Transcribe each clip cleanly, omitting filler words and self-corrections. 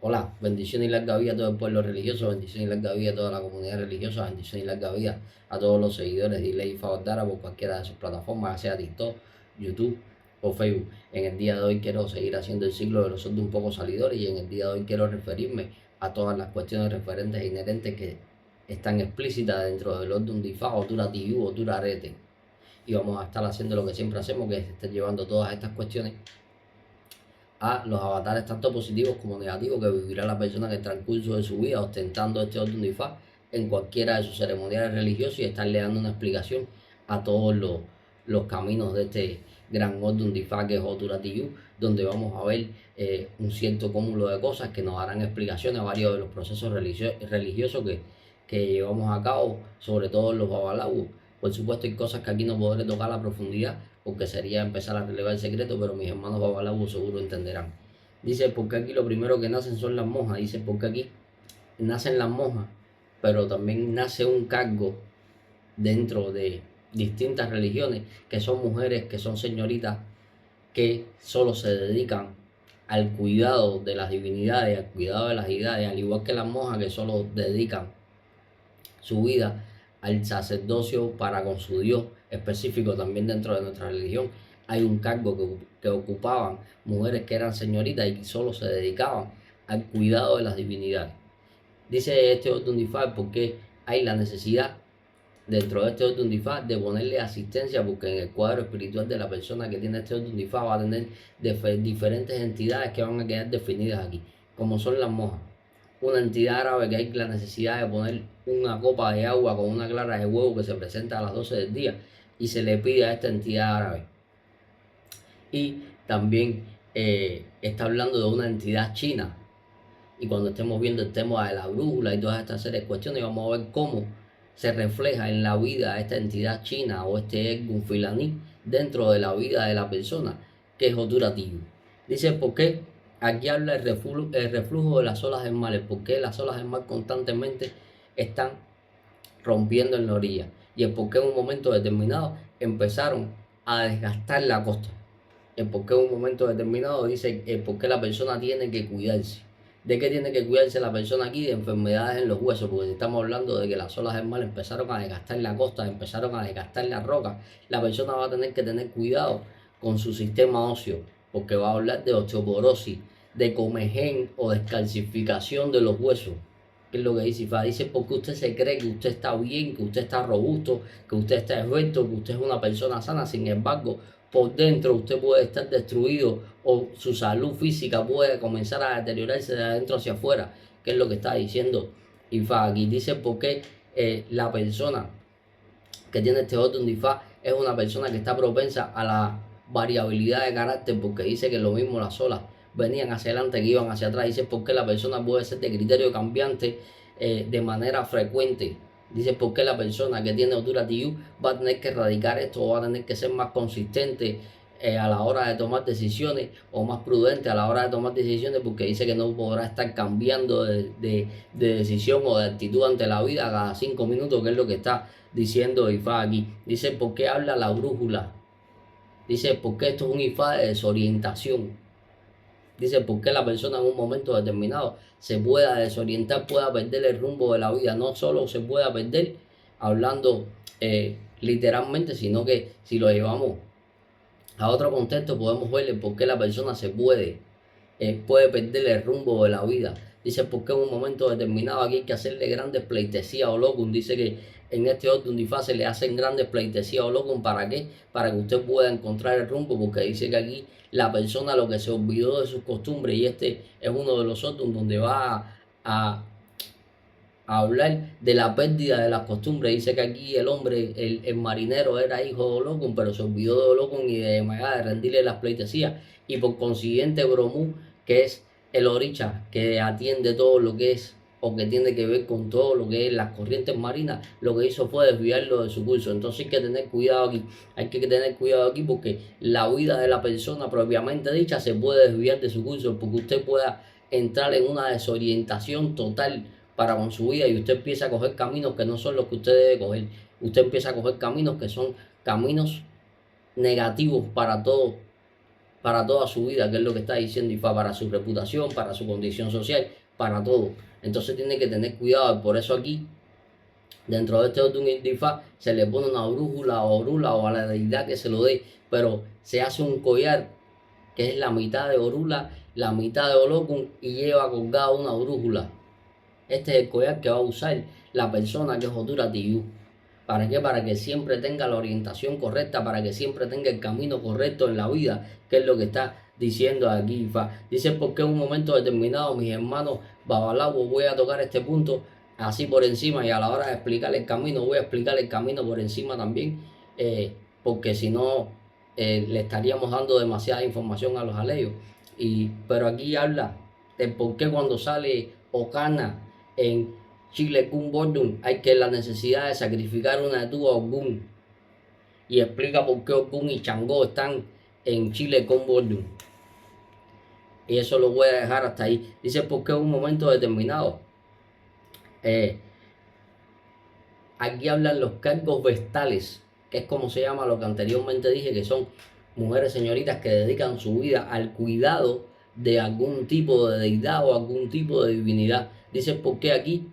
Hola, bendiciones y larga vida a todo el pueblo religioso, bendiciones y larga vida a toda la comunidad religiosa, bendiciones y larga vida a todos los seguidores de Iley Favordara por cualquiera de sus plataformas, sea TikTok, YouTube o Facebook. En el día de hoy quiero seguir haciendo el ciclo de los sordos un poco salidores y en el día de hoy quiero referirme a todas las cuestiones referentes e inherentes que están explícitas dentro del orden Difá, Otura Tiyu, Otura Arete. Y vamos a estar haciendo lo que siempre hacemos, que es estar llevando todas estas cuestiones a los avatares tanto positivos como negativos que vivirá la persona en el transcurso de su vida ostentando este orden de Ifá en cualquiera de sus ceremoniales religiosos y estarle dando una explicación a todos los caminos de este gran orden de Ifá que es Oturatiyu, donde vamos a ver un cierto cúmulo de cosas que nos darán explicaciones a varios de los procesos religiosos que llevamos a cabo, sobre todo en los babalaos. Por supuesto hay cosas que aquí no podré tocar a la profundidad porque sería empezar a relevar el secreto, pero mis hermanos babalabos seguro entenderán. Dice, porque aquí lo primero que nacen son las monjas. Dice, porque aquí nacen las monjas, pero también nace un cargo dentro de distintas religiones, que son mujeres, que son señoritas, que solo se dedican al cuidado de las divinidades, al cuidado de las deidades, al igual que las monjas que solo dedican su vida al sacerdocio para con su Dios específico. También dentro de nuestra religión hay un cargo que ocupaban mujeres que eran señoritas y solo se dedicaban al cuidado de las divinidades. Dice este orden Difá porque hay la necesidad dentro de este orden Difá de ponerle asistencia, porque en el cuadro espiritual de la persona que tiene este orden Difá va a tener diferentes entidades que van a quedar definidas aquí, como son las monjas. Una entidad árabe que hay la necesidad de poner una copa de agua con una clara de huevo que se presenta a las 12 del día y se le pide a esta entidad árabe. Y también está hablando de una entidad china. Y cuando estemos viendo el tema de la brújula y todas estas series de cuestiones, vamos a ver cómo se refleja en la vida esta entidad china o este Egun Filaní dentro de la vida de la persona, que es Otura Tiyu. Dice, ¿por qué? Aquí habla el reflujo de las olas del mar, por qué las olas del mar constantemente están rompiendo en la orilla y el por qué en un momento determinado empezaron a desgastar la costa. El por qué en un momento determinado dice el por qué la persona tiene que cuidarse. ¿De qué tiene que cuidarse la persona aquí? De enfermedades en los huesos, porque si estamos hablando de que las olas del mar empezaron a desgastar la costa, empezaron a desgastar la roca, la persona va a tener que tener cuidado con su sistema óseo, porque va a hablar de osteoporosis, de comején o descalcificación de los huesos. ¿Qué es lo que dice Ifá? Dice porque usted se cree que usted está bien, que usted está robusto, que usted está esbelto, que usted es una persona sana. Sin embargo, por dentro usted puede estar destruido o su salud física puede comenzar a deteriorarse de adentro hacia afuera. ¿Qué es lo que está diciendo Ifá aquí? Dice porque la persona que tiene este orden de Ifá es una persona que está propensa a la variabilidad de carácter, porque dice que lo mismo las olas venían hacia adelante que iban hacia atrás. Dice porque la persona puede ser de criterio cambiante de manera frecuente. Dice porque la persona que tiene Otura Tiyu va a tener que erradicar esto o va a tener que ser más consistente a la hora de tomar decisiones o más prudente a la hora de tomar decisiones, porque dice que no podrá estar cambiando de decisión o de actitud ante la vida cada 5 minutos, que es lo que está diciendo Ifá aquí. Dice por qué habla la brújula. Dice porque esto es un Ifá de desorientación. Dice por qué la persona en un momento determinado se pueda desorientar, pueda perder el rumbo de la vida. No solo se pueda perder hablando literalmente, sino que si lo llevamos a otro contexto podemos ver por qué la persona se puede perder el rumbo de la vida. Dice porque en un momento determinado aquí hay que hacerle grandes pleitesías o locum. Dice que en este orden de se le hacen grandes pleitesías o locum. ¿Para qué? Para que usted pueda encontrar el rumbo, porque dice que aquí la persona lo que se olvidó de sus costumbres, y este es uno de los otros donde va a hablar de la pérdida de las costumbres. Dice que aquí el hombre, el marinero era hijo de Olokun, pero se olvidó de Olokun y de rendirle las pleitesías, y por consiguiente Bromú, que es el oricha que atiende todo lo que es o que tiene que ver con todo lo que es las corrientes marinas, lo que hizo fue desviarlo de su curso. Entonces hay que tener cuidado aquí, hay que tener cuidado aquí, porque la vida de la persona propiamente dicha se puede desviar de su curso, porque usted pueda entrar en una desorientación total para con su vida y usted empieza a coger caminos que no son los que usted debe coger. Usted empieza a coger caminos que son caminos negativos para toda su vida, que es lo que está diciendo IFA, para su reputación, para su condición social, para todo. Entonces tiene que tener cuidado, por eso aquí, dentro de este Ordun IFA, se le pone una brújula o orula o a la deidad que se lo dé, pero se hace un collar que es la mitad de orula, la mitad de olocun y lleva colgada una brújula. Este es el collar que va a usar la persona que es Otura Tiyu. ¿Para qué? Para que siempre tenga la orientación correcta, para que siempre tenga el camino correcto en la vida, que es lo que está diciendo aquí IFA. Dice, porque en un momento determinado, mis hermanos Babalawo, voy a tocar este punto así por encima, y a la hora de explicar el camino, voy a explicar el camino por encima también, porque si no, le estaríamos dando demasiada información a los aleyos. Pero aquí habla de por qué cuando sale Ocana en Chile Kun Bordun hay que la necesidad de sacrificar una de tu Ogun, y explica por qué Ogun y Changó están en Chile Kun Bordun, y eso lo voy a dejar hasta ahí. Dice porque en un momento determinado, aquí hablan los cargos vestales, que es como se llama lo que anteriormente dije, que son mujeres señoritas que dedican su vida al cuidado de algún tipo de deidad o algún tipo de divinidad. Dice porque aquí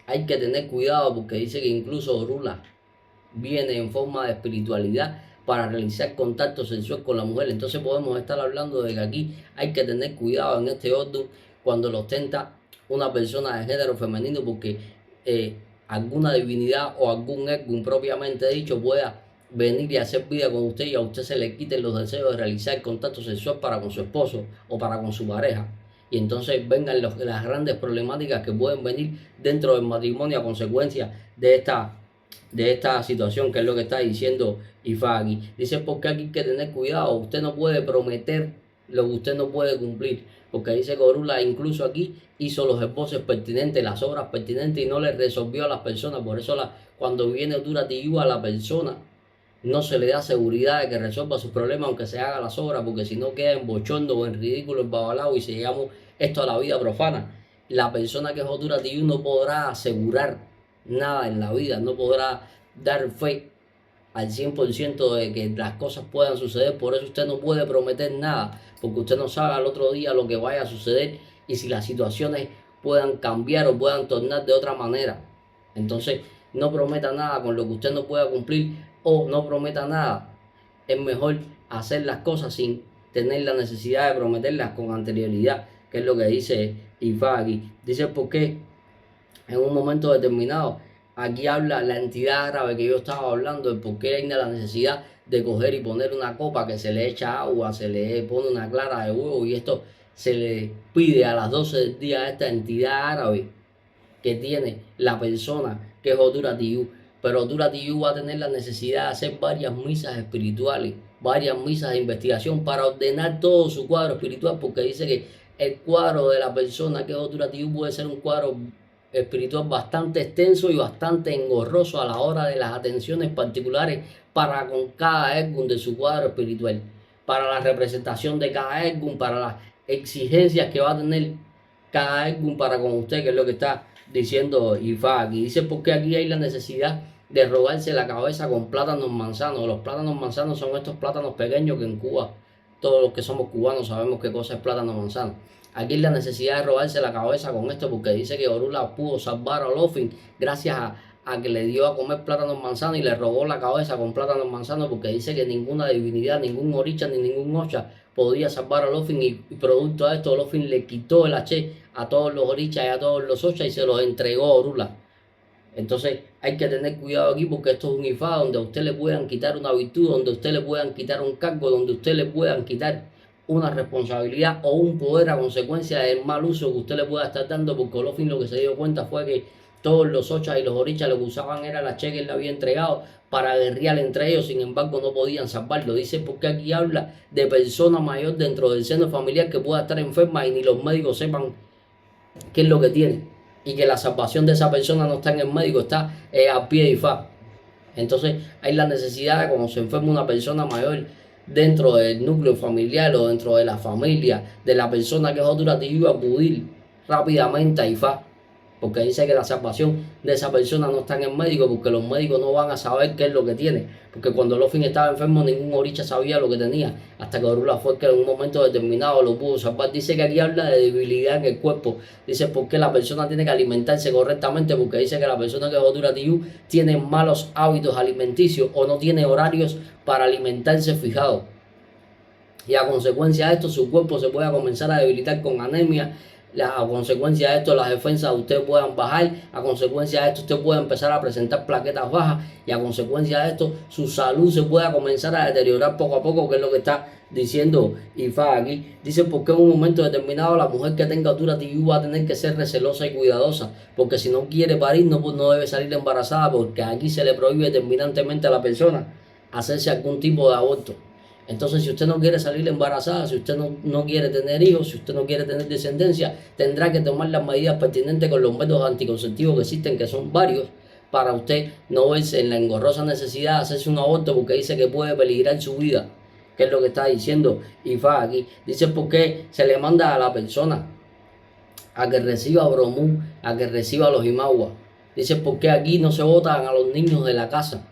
hay que tener cuidado, porque dice que incluso Orula viene en forma de espiritualidad para realizar contacto sexual con la mujer. Entonces podemos estar hablando de que aquí hay que tener cuidado en este orden cuando lo ostenta una persona de género femenino, porque alguna divinidad o algún Egún propiamente dicho pueda venir y hacer vida con usted, y a usted se le quiten los deseos de realizar contacto sexual para con su esposo o para con su pareja. Y entonces vengan las grandes problemáticas que pueden venir dentro del matrimonio a consecuencia de esta situación, que es lo que está diciendo IFA aquí. Dice porque aquí hay que tener cuidado, usted no puede prometer lo que usted no puede cumplir, porque dice que Orula incluso aquí hizo los esbozos pertinentes, las obras pertinentes, y no le resolvió a las personas. Por eso cuando viene Otura Tiyu a la persona, no se le da seguridad de que resuelva sus problemas aunque se haga las obras, porque si no queda en bochondo o en ridículo el babalao, y si llevamos esto a la vida profana, la persona que es Otura Tiyu no podrá asegurar nada en la vida, no podrá dar fe al 100% de que las cosas puedan suceder. Por eso usted no puede prometer nada, porque usted no sabe al otro día lo que vaya a suceder y si las situaciones puedan cambiar o puedan tornar de otra manera. Entonces no prometa nada con lo que usted no pueda cumplir, o no prometa nada. Es mejor hacer las cosas sin tener la necesidad de prometerlas con anterioridad, que es lo que dice IFA aquí. Dice porque en un momento determinado, aquí habla la entidad árabe que yo estaba hablando, de por qué hay la necesidad de coger y poner una copa que se le echa agua, se le pone una clara de huevo, y esto se le pide a las 12 del día a esta entidad árabe que tiene la persona que es Otura Tiyu. Pero Otura Tiyu va a tener la necesidad de hacer varias misas espirituales, varias misas de investigación para ordenar todo su cuadro espiritual, porque dice que el cuadro de la persona que es Otura Tiyu puede ser un cuadro espiritual bastante extenso y bastante engorroso a la hora de las atenciones particulares para con cada Egún de su cuadro espiritual, para la representación de cada Egún, para las exigencias que va a tener cada Egún para con usted, que es lo que está diciendo IFA aquí. Dice porque aquí hay la necesidad de robarse la cabeza con plátanos manzanos. Los plátanos manzanos son estos plátanos pequeños que en Cuba, todos los que somos cubanos sabemos qué cosa es plátano manzano. Aquí hay la necesidad de robarse la cabeza con esto, porque dice que Orula pudo salvar a Olofin gracias a que le dio a comer plátanos manzanos y le robó la cabeza con plátanos manzanos, porque dice que ninguna divinidad, ningún oricha ni ningún ocha podía salvar a Olofin, y producto de esto Olofin le quitó el haché a todos los orichas y a todos los ochas y se los entregó a Orula. Entonces hay que tener cuidado aquí, porque esto es un IFA donde a usted le puedan quitar una virtud, donde a usted le puedan quitar un cargo, donde a usted le puedan quitar una responsabilidad o un poder a consecuencia del mal uso que usted le pueda estar dando, porque Olofin lo que se dio cuenta fue que todos los ochas y los orichas lo que usaban era la che que él le había entregado para guerrear entre ellos, sin embargo no podían salvarlo. Dice porque aquí habla de persona mayor dentro del seno familiar que pueda estar enferma y ni los médicos sepan qué es lo que tiene, y que la salvación de esa persona no está en el médico, está a pie de IFA. Entonces hay la necesidad de cuando se enferma una persona mayor dentro del núcleo familiar o dentro de la familia de la persona que es Otura Tiyu, acudir rápidamente a IFA, porque dice que la salvación de esa persona no está en el médico, porque los médicos no van a saber qué es lo que tiene, porque cuando Olofin estaba enfermo ningún oricha sabía lo que tenía, hasta que Orula fue que en un momento determinado lo pudo salvar. Dice que aquí habla de debilidad en el cuerpo, dice porque la persona tiene que alimentarse correctamente, porque dice que la persona que es Odura Tiyu tiene malos hábitos alimenticios o no tiene horarios para alimentarse fijados. Y a consecuencia de esto su cuerpo se puede comenzar a debilitar con anemia, a consecuencia de esto las defensas de usted puedan bajar, a consecuencia de esto usted puede empezar a presentar plaquetas bajas y a consecuencia de esto su salud se pueda comenzar a deteriorar poco a poco, que es lo que está diciendo Ifá aquí. Dice porque en un momento determinado la mujer que tenga Odura Tiyu va a tener que ser recelosa y cuidadosa, porque si no quiere parir no debe salir embarazada, porque aquí se le prohíbe terminantemente a la persona hacerse algún tipo de aborto. Entonces, si usted no quiere salir embarazada, si usted no quiere tener hijos, si usted no quiere tener descendencia, tendrá que tomar las medidas pertinentes con los métodos anticonceptivos que existen, que son varios, para usted no verse en la engorrosa necesidad de hacerse un aborto, porque dice que puede peligrar su vida, que es lo que está diciendo Ifá aquí. Dice porque se le manda a la persona a que reciba bromú, a que reciba los imaguas. Dice porque aquí no se botan a los niños de la casa.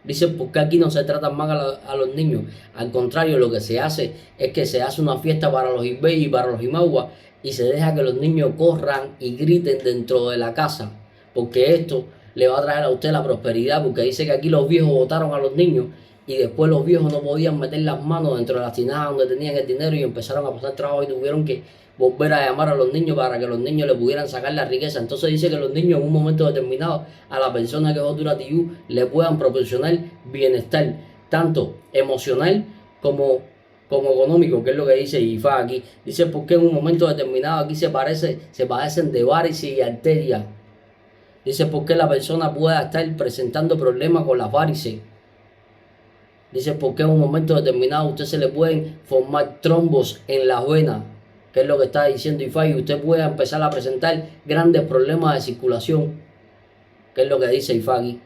Dice, porque aquí no se tratan mal a los niños. Al contrario, lo que se hace es que se hace una fiesta para los Ibey y para los Imagua y se deja que los niños corran y griten dentro de la casa, porque esto le va a traer a usted la prosperidad, porque dice que aquí los viejos votaron a los niños y después los viejos no podían meter las manos dentro de las tinajas donde tenían el dinero y empezaron a pasar trabajo y tuvieron que volver a llamar a los niños para que los niños le pudieran sacar la riqueza. Entonces dice que los niños en un momento determinado a la persona que es Odura Tiyu le puedan proporcionar bienestar, tanto emocional como económico, que es lo que dice Ifá aquí. Dice porque en un momento determinado aquí se padecen de varices y arterias. Dice porque la persona pueda estar presentando problemas con las varices. Dice porque en un momento determinado a usted se le pueden formar trombos en las venas, que es lo que está diciendo Ifá, y usted puede empezar a presentar grandes problemas de circulación, que es lo que dice Ifá aquí.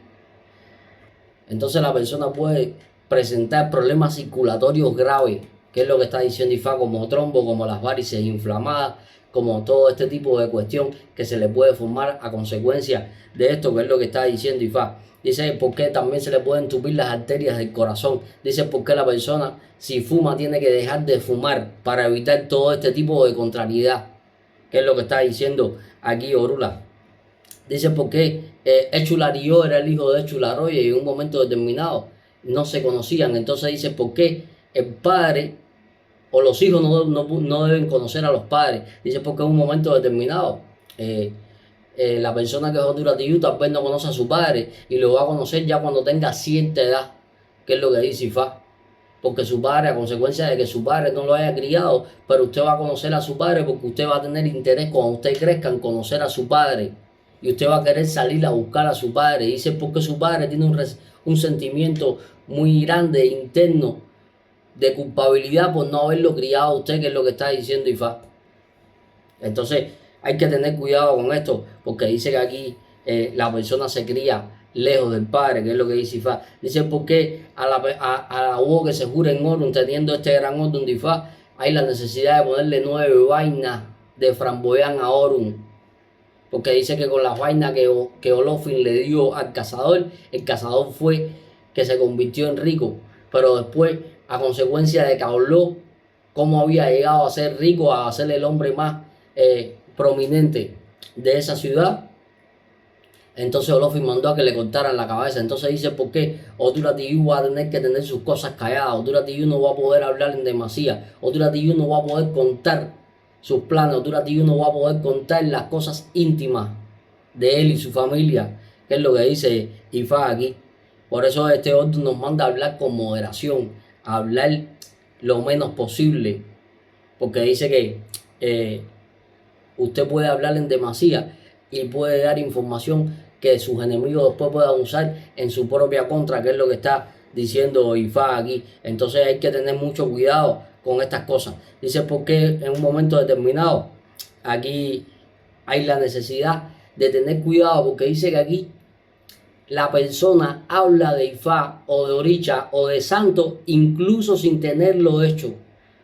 Entonces la persona puede presentar problemas circulatorios graves, que es lo que está diciendo Ifá, como trombo, como las varices inflamadas, como todo este tipo de cuestión que se le puede formar a consecuencia de esto, que es lo que está diciendo Ifá. Dice porque también se le pueden tupir las arterias del corazón. Dice porque la persona si fuma tiene que dejar de fumar para evitar todo este tipo de contrariedad, que es lo que está diciendo aquí Orula. Dice porque Echulario era el hijo de Echularoye y en un momento determinado no se conocían. Entonces dice porque el padre o los hijos no deben conocer a los padres. Dice porque en un momento determinado la persona que es Odura Tiyu tal vez no conoce a su padre y lo va a conocer ya cuando tenga cierta edad, que es lo que dice Ifá. Porque su padre, a consecuencia de que su padre no lo haya criado, pero usted va a conocer a su padre porque usted va a tener interés cuando usted crezca en conocer a su padre. Y usted va a querer salir a buscar a su padre. Dice porque su padre tiene un sentimiento muy grande, interno, de culpabilidad por no haberlo criado a usted, que es lo que está diciendo Ifá. Entonces hay que tener cuidado con esto, porque dice que aquí la persona se cría lejos del padre, que es lo que dice Ifá. Dice porque a la voz que se jura en Orun, teniendo este gran Orun de Ifá, hay la necesidad de ponerle 9 vainas de framboyán a Orun, porque dice que con las vainas que Olofin le dio al cazador, el cazador fue que se convirtió en rico, pero después, a consecuencia de que habló cómo había llegado a ser rico, a ser el hombre más prominente de esa ciudad, entonces Olofin mandó a que le cortaran la cabeza. Entonces dice por qué Odura Tiyu va a tener que tener sus cosas calladas. Odura Tiyu no va a poder hablar en demasía. Odura Tiyu no va a poder contar sus planes. Odura Tiyu no va a poder contar las cosas íntimas de él y su familia, que es lo que dice Ifá aquí. Por eso este orden nos manda a hablar con moderación, a hablar lo menos posible, porque dice que usted puede hablar en demasía y puede dar información que sus enemigos después puedan usar en su propia contra, que es lo que está diciendo Ifá aquí. Entonces hay que tener mucho cuidado con estas cosas. Dice porque en un momento determinado aquí hay la necesidad de tener cuidado, porque dice que aquí la persona habla de Ifá o de Oricha o de santo incluso sin tenerlo hecho,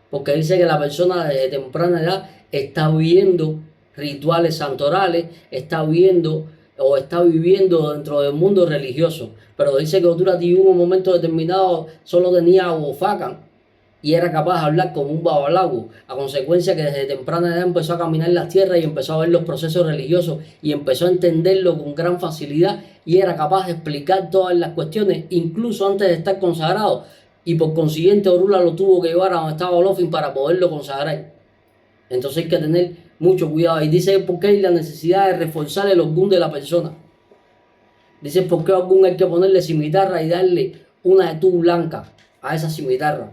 porque dice que la persona desde temprana edad está viendo rituales santorales, está viendo o está viviendo dentro del mundo religioso. Pero dice que Oturati en un momento determinado solo tenía Ofacan y era capaz de hablar como un babalago, a consecuencia que desde temprana edad empezó a caminar las tierras y empezó a ver los procesos religiosos y empezó a entenderlo con gran facilidad y era capaz de explicar todas las cuestiones, incluso antes de estar consagrado, y por consiguiente Orula lo tuvo que llevar a donde estaba Olofin para poderlo consagrar. Entonces hay que tener mucho cuidado. Y dice por qué hay la necesidad de reforzar el orgullo de la persona. Dice por qué Orgún hay que ponerle cimitarra y darle una de tu blanca a esa cimitarra.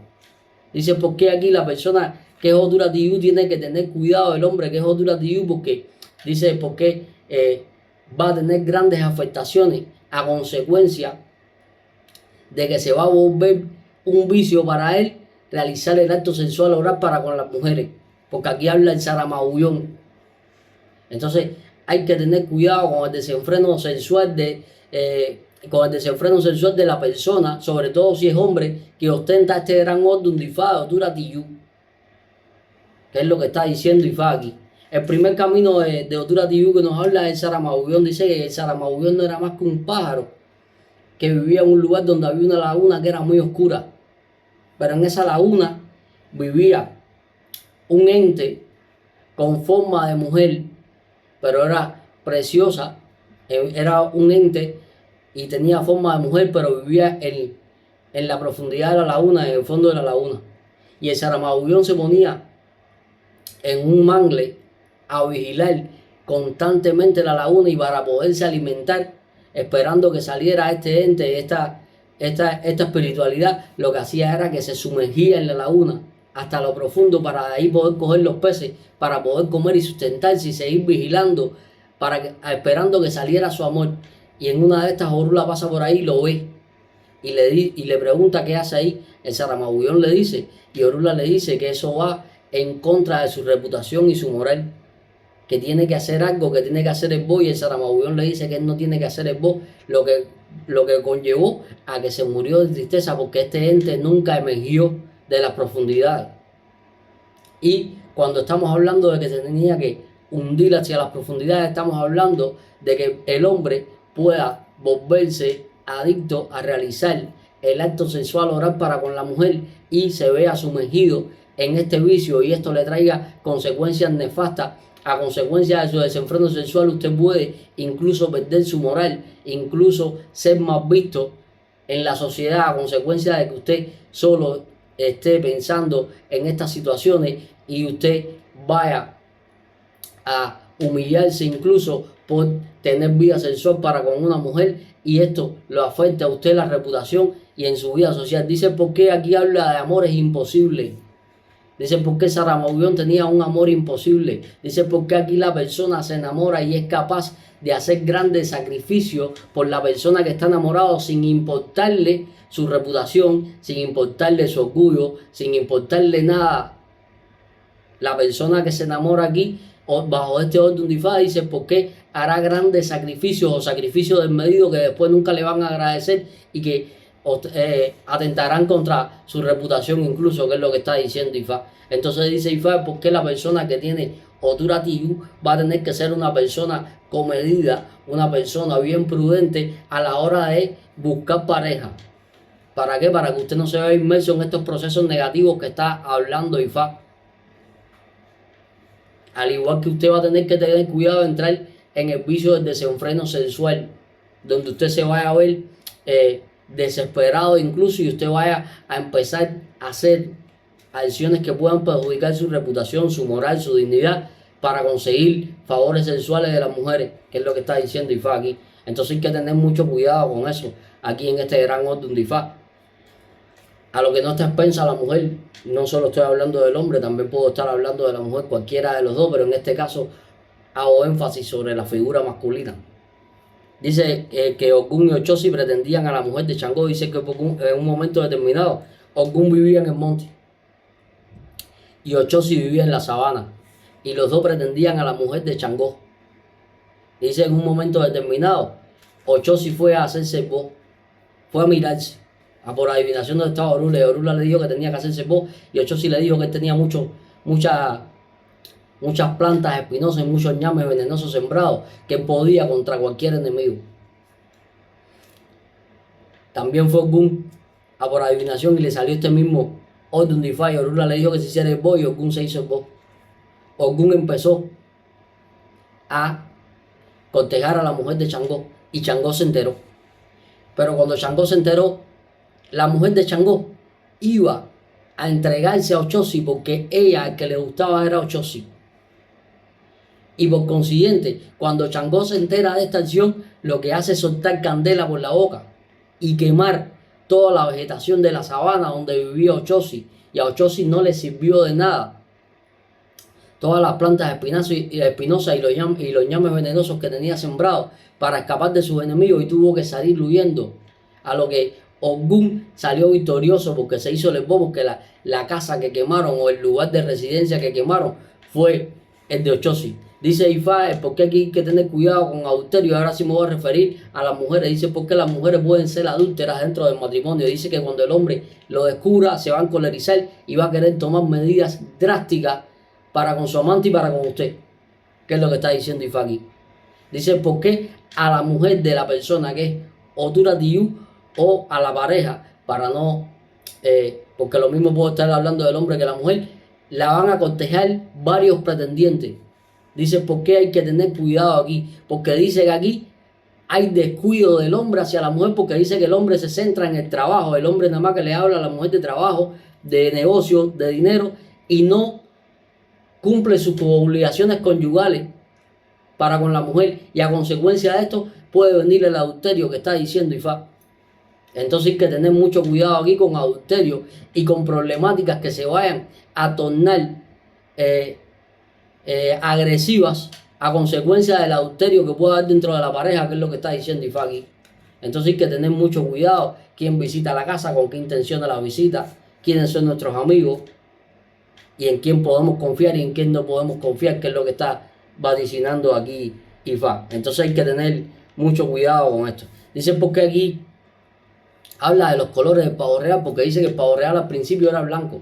Dice por qué aquí la persona que es Oturatiyu tiene que tener cuidado del hombre que es Oturatiyu, porque dice por qué va a tener grandes afectaciones a consecuencia de que se va a volver un vicio para él realizar el acto sensual oral para con las mujeres, porque aquí habla el Saramagullón. Entonces hay que tener cuidado con el desenfreno sexual de la persona, sobre todo si es hombre que ostenta este gran orden de Ifá de Oturatiyu, que es lo que está diciendo Ifá aquí. El primer camino de Oturatiyu que nos habla es el Saramagullón. Dice que el Saramagullón no era más que un pájaro que vivía en un lugar donde había una laguna que era muy oscura, pero en esa laguna vivía un ente con forma de mujer, pero era preciosa, era un ente y tenía forma de mujer, pero vivía en la profundidad de la laguna, en el fondo de la laguna. Y el Saramagullón se ponía en un mangle a vigilar constantemente la laguna y para poderse alimentar, esperando que saliera este ente, esta espiritualidad, lo que hacía era que se sumergía en la laguna hasta lo profundo para de ahí poder coger los peces, para poder comer y sustentarse y seguir vigilando, esperando que saliera su amor. Y en una de estas Orula pasa por ahí, lo ve y le pregunta qué hace ahí. El Saramagullón le dice, y Orula le dice que eso va en contra de su reputación y su moral, que tiene que hacer algo, que tiene que hacer el bo, y el Saramagullón le dice que él no tiene que hacer el bo, lo que conllevó a que se murió de tristeza, porque este ente nunca emergió de las profundidades. Y cuando estamos hablando de que se tenía que hundir hacia las profundidades, estamos hablando de que el hombre pueda volverse adicto a realizar el acto sexual oral para con la mujer y se vea sumergido en este vicio y esto le traiga consecuencias nefastas. A consecuencia de su desenfreno sexual, usted puede incluso perder su moral, incluso ser más visto en la sociedad a consecuencia de que usted solo esté pensando en estas situaciones y usted vaya a humillarse incluso por tener vida sexual para con una mujer y esto lo afecta a usted la reputación y en su vida social. Dice por qué aquí habla de amores imposibles. Dice por qué Saramagullón tenía un amor imposible. Dice por qué aquí la persona se enamora y es capaz de hacer grandes sacrificios por la persona que está enamorado sin importarle su reputación, sin importarle su orgullo, sin importarle nada. La persona que se enamora aquí, bajo este orden de Ifá, dice por qué hará grandes sacrificios o sacrificios desmedidos que después nunca le van a agradecer y que atentarán contra su reputación incluso, que es lo que está diciendo Ifá. Entonces dice Ifá, ¿por qué la persona que tiene Oturatiyu va a tener que ser una persona comedida, una persona bien prudente a la hora de buscar pareja? ¿Para qué? Para que usted no se vea inmerso en estos procesos negativos que está hablando Ifá. Al igual que usted va a tener que tener cuidado de entrar en el vicio del desenfreno sexual, donde usted se vaya a ver desesperado incluso y usted vaya a empezar a hacer acciones que puedan perjudicar su reputación, su moral, su dignidad para conseguir favores sexuales de las mujeres, que es lo que está diciendo Ifá aquí. Entonces hay que tener mucho cuidado con eso aquí en este gran orden de Ifá. A lo que no está expensa la mujer, no solo estoy hablando del hombre, también puedo estar hablando de la mujer, cualquiera de los dos, pero en este caso hago énfasis sobre la figura masculina. Dice que Ogún y Ochosi pretendían a la mujer de Changó. Dice que en un momento determinado Ogún vivía en el monte y Ochosi vivía en la sabana y los dos pretendían a la mujer de Changó. Dice en un momento determinado Ochosi fue a hacerse bo, fue a mirarse por adivinación donde estaba Orula, y Orula le dijo que tenía que hacerse bo y Ochosi le dijo que él tenía mucha muchas plantas espinosas y muchos ñames venenosos sembrados que podía contra cualquier enemigo. También fue Orgún a por adivinación y le salió este mismo orden de Ifá y Orula le dijo que se hiciera el bo y Orgún se hizo el bo. Orgún empezó a cortejar a la mujer de Changó y Changó se enteró. Pero cuando Changó se enteró, la mujer de Changó iba a entregarse a Ochosi porque ella, al que le gustaba era Ochosi. Y por consiguiente, cuando Changó se entera de esta acción, lo que hace es soltar candela por la boca y quemar toda la vegetación de la sabana donde vivía Ochosi. Y a Ochosi no le sirvió de nada todas las plantas espinosas y los ñames venenosos que tenía sembrados para escapar de sus enemigos, y tuvo que salir huyendo. A lo que Orgún salió victorioso porque se hizo el bo, porque la casa que quemaron o el lugar de residencia que quemaron fue el de Ochosi. Dice Ifá, porque aquí hay que tener cuidado con adulterio. Ahora sí me voy a referir a las mujeres. Dice, porque las mujeres pueden ser adúlteras dentro del matrimonio. Dice que cuando el hombre lo descubra, se va a encolerizar y va a querer tomar medidas drásticas para con su amante y para con usted. ¿Qué es lo que está diciendo Ifá aquí? Dice, ¿por qué a la mujer de la persona que es Otura Tiyu o a la pareja? Para no, porque lo mismo puedo estar hablando del hombre que la mujer, la van a cortejar varios pretendientes. Dice, ¿por qué hay que tener cuidado aquí? Porque dice que aquí hay descuido del hombre hacia la mujer, porque dice que el hombre se centra en el trabajo. El hombre nada más que le habla a la mujer de trabajo, de negocio, de dinero, y no cumple sus obligaciones conyugales para con la mujer, y a consecuencia de esto puede venir el adulterio que está diciendo Ifá. Entonces hay que tener mucho cuidado aquí con adulterio y con problemáticas que se vayan a tornar agresivas a consecuencia del adulterio que pueda haber dentro de la pareja, que es lo que está diciendo Ifá aquí. Entonces hay que tener mucho cuidado quién visita la casa, con qué intención de la visita, quiénes son nuestros amigos y en quién podemos confiar y en quién no podemos confiar, que es lo que está vaticinando aquí Ifá. Entonces hay que tener mucho cuidado con esto. Dice porque aquí habla de los colores del pavo real, porque dice que el pavo real al principio era blanco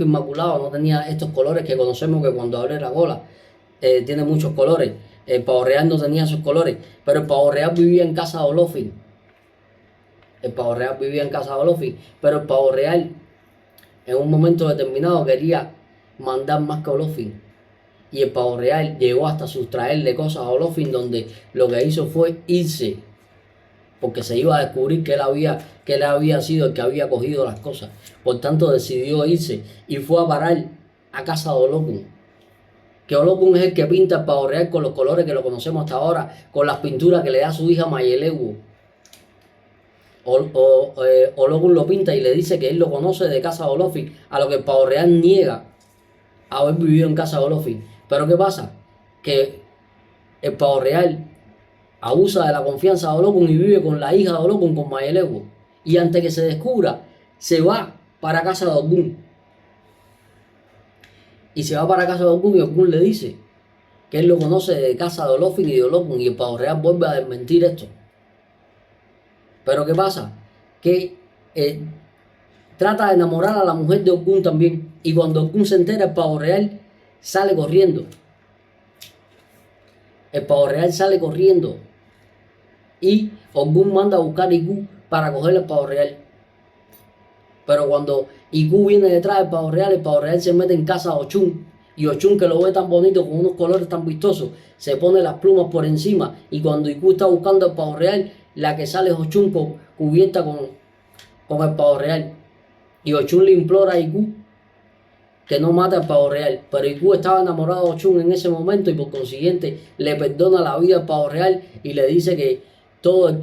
inmaculado, no tenía estos colores que conocemos, que cuando abre la gola tiene muchos colores. El pavo real no tenía esos colores, pero el pavo real vivía en casa de Olofin. Pero el pavo real en un momento determinado quería mandar más que Olofin. Y el pavo real llegó hasta sustraerle cosas a Olofin, donde lo que hizo fue irse, porque se iba a descubrir que él había sido el que había cogido las cosas. Por tanto decidió irse y fue a parar a casa de Olokun. Que Olokun es el que pinta el pavo real con los colores que lo conocemos hasta ahora, con las pinturas que le da a su hija Mayelewu. Olokun lo pinta y le dice que él lo conoce de casa de Olofin, a lo que el pavo real niega haber vivido en casa de Olofin. Pero ¿qué pasa? Que el pavo real abusa de la confianza de Olokun y vive con la hija de Olokun, con Mayelewu. Y antes que se descubra, se va para casa de Orgún. Y se va para casa de Orgún y Orgún le dice que él lo conoce de casa de Olofin y de Olokun, y el pavo real vuelve a desmentir esto. Pero ¿qué pasa? Que trata de enamorar a la mujer de Orgún también. Y cuando Orgún se entera, el pavo real sale corriendo. Y Orgún manda a buscar a Iku para coger el pavo real. Pero cuando Iku viene detrás del pavo real, el pavo real se mete en casa de Ochun. Y Ochun, que lo ve tan bonito, con unos colores tan vistosos, se pone las plumas por encima. Y cuando Iku está buscando el pavo real, la que sale es Ochun cubierta con el pavo real. Y Ochun le implora a Iku que no mate al pavo real. Pero Iku estaba enamorado de Ochun en ese momento y por consiguiente le perdona la vida al pavo real y le dice que todo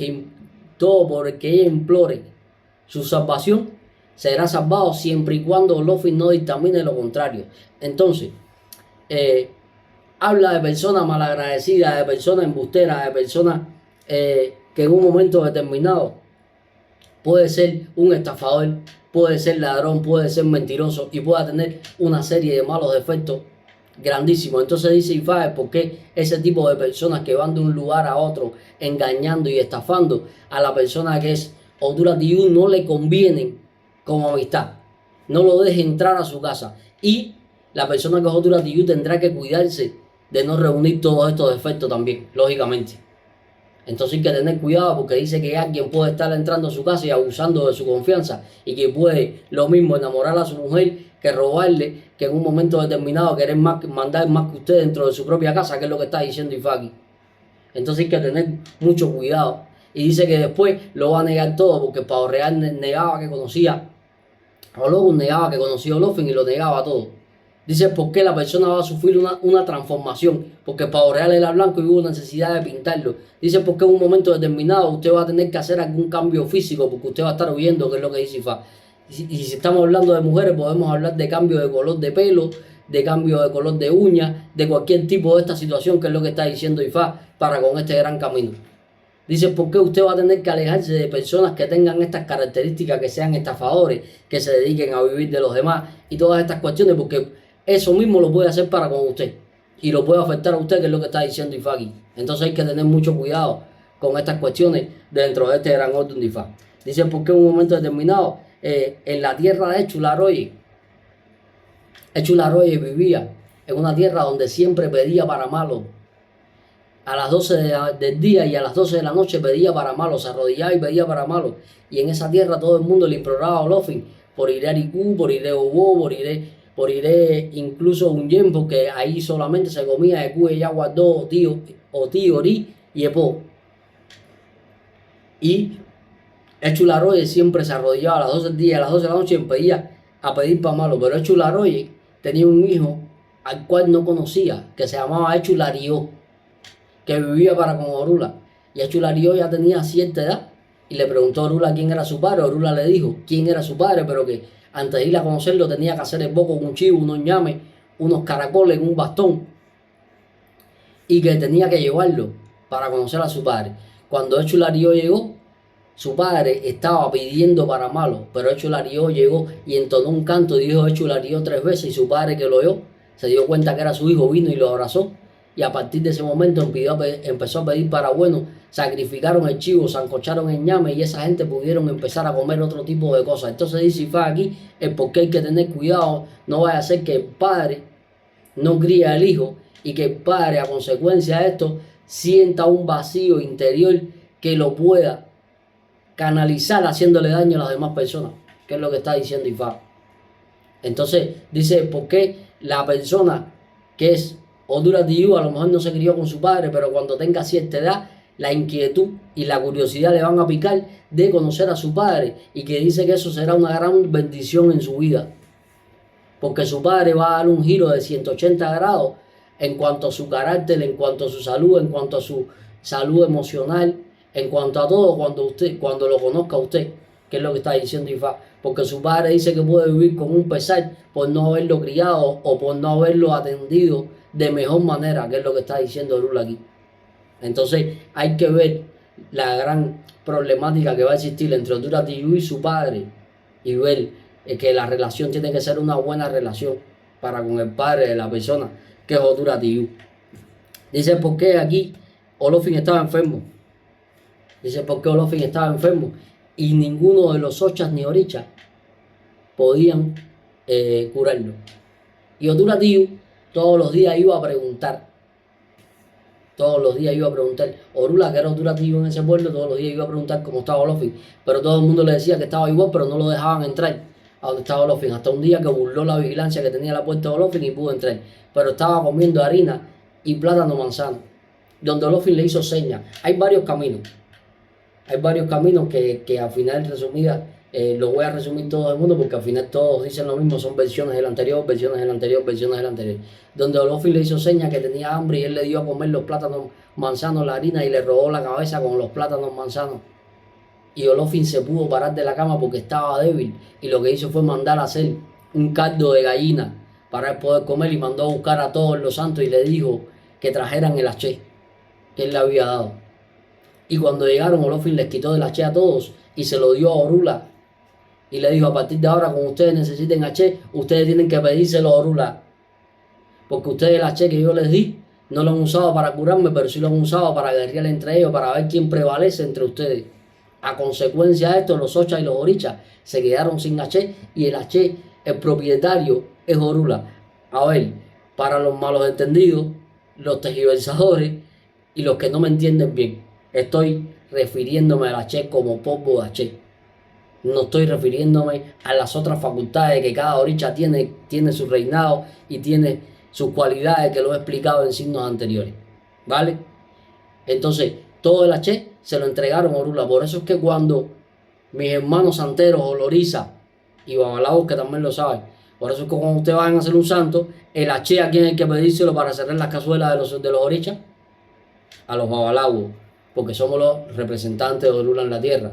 por el que ella implore su salvación será salvado, siempre y cuando Olofin no dictamine lo contrario. Entonces, habla de personas malagradecidas, de personas embusteras, de personas que en un momento determinado puede ser un estafador, puede ser ladrón, puede ser mentiroso y pueda tener una serie de malos defectos grandísimos. Entonces dice Ifá, ¿por qué ese tipo de personas que van de un lugar a otro engañando y estafando a la persona que es Otura Tiyu no le convienen como amistad? No lo deje entrar a su casa. Y la persona que es Otura Tiyu tendrá que cuidarse de no reunir todos estos defectos también, lógicamente. Entonces hay que tener cuidado porque dice que alguien puede estar entrando a su casa y abusando de su confianza y que puede lo mismo enamorar a su mujer que robarle, que en un momento determinado querer mandar más que usted dentro de su propia casa, que es lo que está diciendo Ifaki. Entonces hay que tener mucho cuidado. Y dice que después lo va a negar todo porque Pavo Real negaba que conocía a Olofin, negaba que conocía a Olofin y lo negaba todo. Dice por qué la persona va a sufrir una transformación, porque Pavo Real era blanco y hubo necesidad de pintarlo. Dice porque en un momento determinado usted va a tener que hacer algún cambio físico, porque usted va a estar huyendo, que es lo que dice Ifá. Y si estamos hablando de mujeres, podemos hablar de cambio de color de pelo, de cambio de color de uñas, de cualquier tipo de esta situación, que es lo que está diciendo Ifá, para con este gran camino. Dice, ¿por qué usted va a tener que alejarse de personas que tengan estas características, que sean estafadores, que se dediquen a vivir de los demás y todas estas cuestiones? Porque eso mismo lo puede hacer para con usted y lo puede afectar a usted, que es lo que está diciendo Ifá. Entonces hay que tener mucho cuidado con estas cuestiones dentro de este gran orden de Ifá. Dice, ¿por qué en un momento determinado en la tierra de Echularoye vivía en una tierra donde siempre pedía para malo? A las 12 del día y a las 12 de la noche pedía para malo, se arrodillaba y pedía para malo. Y en esa tierra todo el mundo le imploraba a Olofin por iré a Aricú, por iré a Obó, por iré incluso a Unyen, porque ahí solamente se comía de Cue, Yaguardó, Tío, Orí y Epó. Y Echularoye siempre se arrodillaba a las 12 del día y a las 12 de la noche y pedía a pedir para malo. Pero Echularoye tenía un hijo al cual no conocía, que se llamaba Echularió, que vivía para con Orula. Y Echularío ya tenía cierta edad y le preguntó a Orula quién era su padre. Orula le dijo quién era su padre, pero que antes de ir a conocerlo tenía que hacer el boco con un chivo, unos ñames, unos caracoles, un bastón, y que tenía que llevarlo para conocer a su padre. Cuando Echularío llegó, su padre estaba pidiendo para malo, pero Echularío llegó y entonó un canto y dijo Echularío 3 veces, y su padre, que lo oyó, se dio cuenta que era su hijo, vino y lo abrazó. Y a partir de ese momento empezó a pedir para bueno, sacrificaron el chivo, sancocharon el ñame y esa gente pudieron empezar a comer otro tipo de cosas. Entonces dice Ifá aquí el por qué hay que tener cuidado, no vaya a ser que el padre no críe al hijo y que el padre a consecuencia de esto sienta un vacío interior que lo pueda canalizar haciéndole daño a las demás personas, que es lo que está diciendo Ifá. Entonces dice por qué la persona que es Otura Tiyu a lo mejor no se crió con su padre, pero cuando tenga cierta edad, la inquietud y la curiosidad le van a picar de conocer a su padre, y que dice que eso será una gran bendición en su vida, porque su padre va a dar un giro de 180 grados en cuanto a su carácter, en cuanto a su salud, en cuanto a su salud emocional, en cuanto a todo, cuando lo conozca usted, que es lo que está diciendo Ifá. Porque su padre dice que puede vivir con un pesar por no haberlo criado o por no haberlo atendido de mejor manera, que es lo que está diciendo Orula aquí. Entonces hay que ver la gran problemática que va a existir entre Otura Tiyu y su padre, y ver que la relación tiene que ser una buena relación para con el padre de la persona que es Otura Tiyu. Dice por qué aquí Olofin estaba enfermo. Dice por qué Olofin estaba enfermo y ninguno de los ochas ni orichas podían curarlo. Y Otura Tiyu todos los días iba a preguntar. Orula, que era Otura Tiyu en ese pueblo, todos los días iba a preguntar cómo estaba Olofin. Pero todo el mundo le decía que estaba igual, pero no lo dejaban entrar a donde estaba Olofin. Hasta un día que burló la vigilancia que tenía la puerta de Olofin y pudo entrar. Pero estaba comiendo harina y plátano manzano, donde Olofin le hizo señas. Hay varios caminos. Que al final resumidas, lo voy a resumir todo el mundo porque al final todos dicen lo mismo, son versiones del anterior, donde Olofin le hizo señas que tenía hambre y él le dio a comer los plátanos manzanos, la harina, y le robó la cabeza con los plátanos manzanos. Y Olofin se pudo parar de la cama porque estaba débil, y lo que hizo fue mandar a hacer un caldo de gallina para él poder comer, y mandó a buscar a todos los santos y le dijo que trajeran el haché que él le había dado. Y cuando llegaron, Olofin les quitó del haché a todos y se lo dio a Orula. Y le dijo, a partir de ahora, cuando ustedes necesiten haché, ustedes tienen que pedírselo a Orula. Porque ustedes el haché que yo les di, no lo han usado para curarme, pero sí lo han usado para guerrear entre ellos, para ver quién prevalece entre ustedes. A consecuencia de esto, los ochas y los orichas se quedaron sin haché, y el haché, el propietario, es Orula. A ver, para los malos entendidos, los tergiversadores y los que no me entienden bien, estoy refiriéndome a la Che como polvo de Che. No estoy refiriéndome a las otras facultades que cada oricha tiene su reinado y tiene sus cualidades que lo he explicado en signos anteriores. ¿Vale? Entonces, todo el H se lo entregaron a Orula. Por eso es que cuando mis hermanos santeros, Oloriza y Babalaos, que también lo saben, por eso es que cuando ustedes van a hacer un santo, el H a quién hay que pedírselo para cerrar las cazuelas de los orichas, a los Babalaos, porque somos los representantes de Orula en la tierra.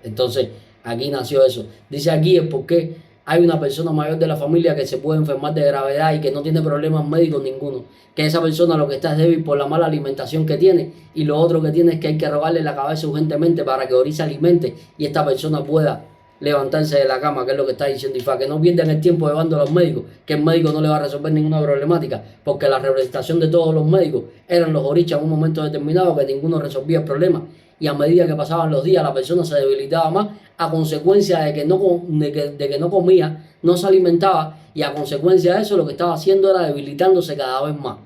Entonces, aquí nació eso. Dice aquí es porque hay una persona mayor de la familia que se puede enfermar de gravedad y que no tiene problemas médicos ninguno. Que esa persona lo que está es débil por la mala alimentación que tiene. Y lo otro que tiene es que hay que robarle la cabeza urgentemente para que Ori se alimente y esta persona pueda levantarse de la cama, que es lo que está diciendo Ifá. Que no pierdan el tiempo llevando a los médicos, que el médico no le va a resolver ninguna problemática, porque la representación de todos los médicos eran los orichas en un momento determinado, que ninguno resolvía el problema. Y a medida que pasaban los días la persona se debilitaba más a consecuencia de que no comía, no se alimentaba, y a consecuencia de eso lo que estaba haciendo era debilitándose cada vez más.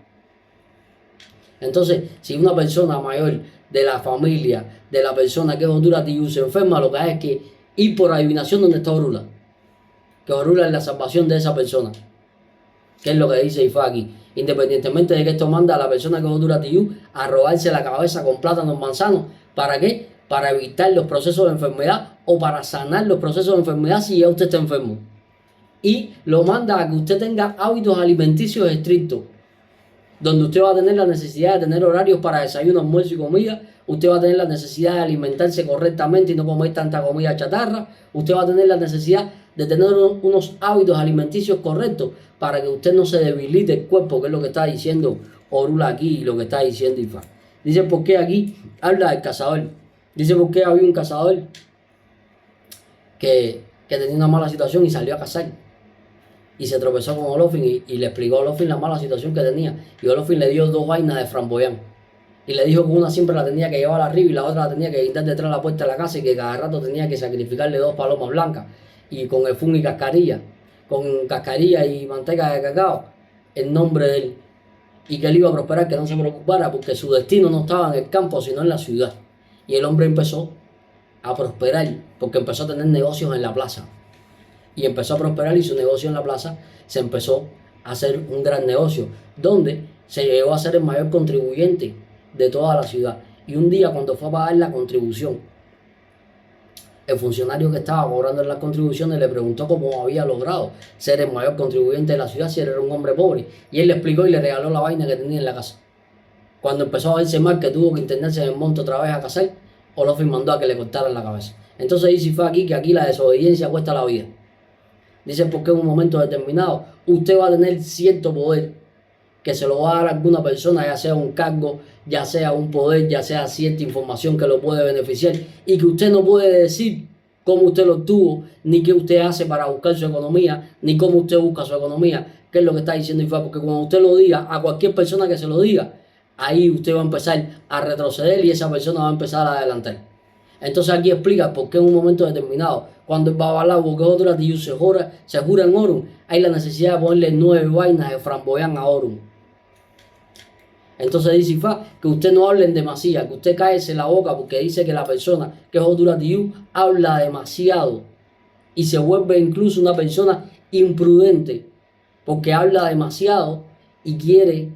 Entonces, si una persona mayor de la familia, de la persona que es Orula Tiyu se enferma, lo que hay es que ir por adivinación donde está Orula. Que Orula es la salvación de esa persona. Que es lo que dice Ifá aquí. Independientemente de que esto manda a la persona que es Orula Tiyu a robarse la cabeza con plátanos manzanos. ¿Para qué? Para evitar los procesos de enfermedad o para sanar los procesos de enfermedad si ya usted está enfermo. Y lo manda a que usted tenga hábitos alimenticios estrictos, donde usted va a tener la necesidad de tener horarios para desayuno, almuerzo y comida. Usted va a tener la necesidad de alimentarse correctamente y no comer tanta comida chatarra. Usted va a tener la necesidad de tener unos hábitos alimenticios correctos para que usted no se debilite el cuerpo, que es lo que está diciendo Orula aquí y lo que está diciendo Ifá. Dice por qué aquí habla del cazador. Dice por qué había un cazador que tenía una mala situación y salió a cazar. Y se tropezó con Olofin y le explicó a Olofin la mala situación que tenía. Y Olofin le dio 2 vainas de framboyán. Y le dijo que una siempre la tenía que llevar arriba y la otra la tenía que guindar detrás de la puerta de la casa y que cada rato tenía que sacrificarle 2 palomas blancas. Y con el fun y cascarilla, con cascarilla y manteca de cacao, en nombre de él. Y que él iba a prosperar, que no se preocupara, porque su destino no estaba en el campo, sino en la ciudad. Y el hombre empezó a prosperar, porque empezó a tener negocios en la plaza. Y empezó a prosperar y su negocio en la plaza se empezó a hacer un gran negocio, donde se llegó a ser el mayor contribuyente de toda la ciudad. Y un día cuando fue a pagar la contribución, el funcionario que estaba cobrando las contribuciones le preguntó cómo había logrado ser el mayor contribuyente de la ciudad si él era un hombre pobre. Y él le explicó y le regaló la vaina que tenía en la casa. Cuando empezó a verse mal, que tuvo que internarse en el monte otra vez a cazar, Olofin mandó a que le cortaran la cabeza. Entonces dice fue aquí que aquí la desobediencia cuesta la vida. Dice porque en un momento determinado usted va a tener cierto poder que se lo va a dar a alguna persona, ya sea un cargo, ya sea un poder, ya sea cierta información que lo puede beneficiar y que usted no puede decir cómo usted lo obtuvo, ni qué usted hace para buscar su economía, ni cómo usted busca su economía, que es lo que está diciendo Ifá, porque cuando usted lo diga a cualquier persona que se lo diga, ahí usted va a empezar a retroceder y esa persona va a empezar a adelantar. Entonces aquí explica por qué en un momento determinado, cuando el Babalawo, que es otro Tiyu, se jura en Orun, hay la necesidad de ponerle 9 vainas de framboyán a Orun. Entonces dice Ifá que usted no hable en demasía, que usted cáese la boca porque dice que la persona que es Otura Tiyu habla demasiado y se vuelve incluso una persona imprudente porque habla demasiado y quiere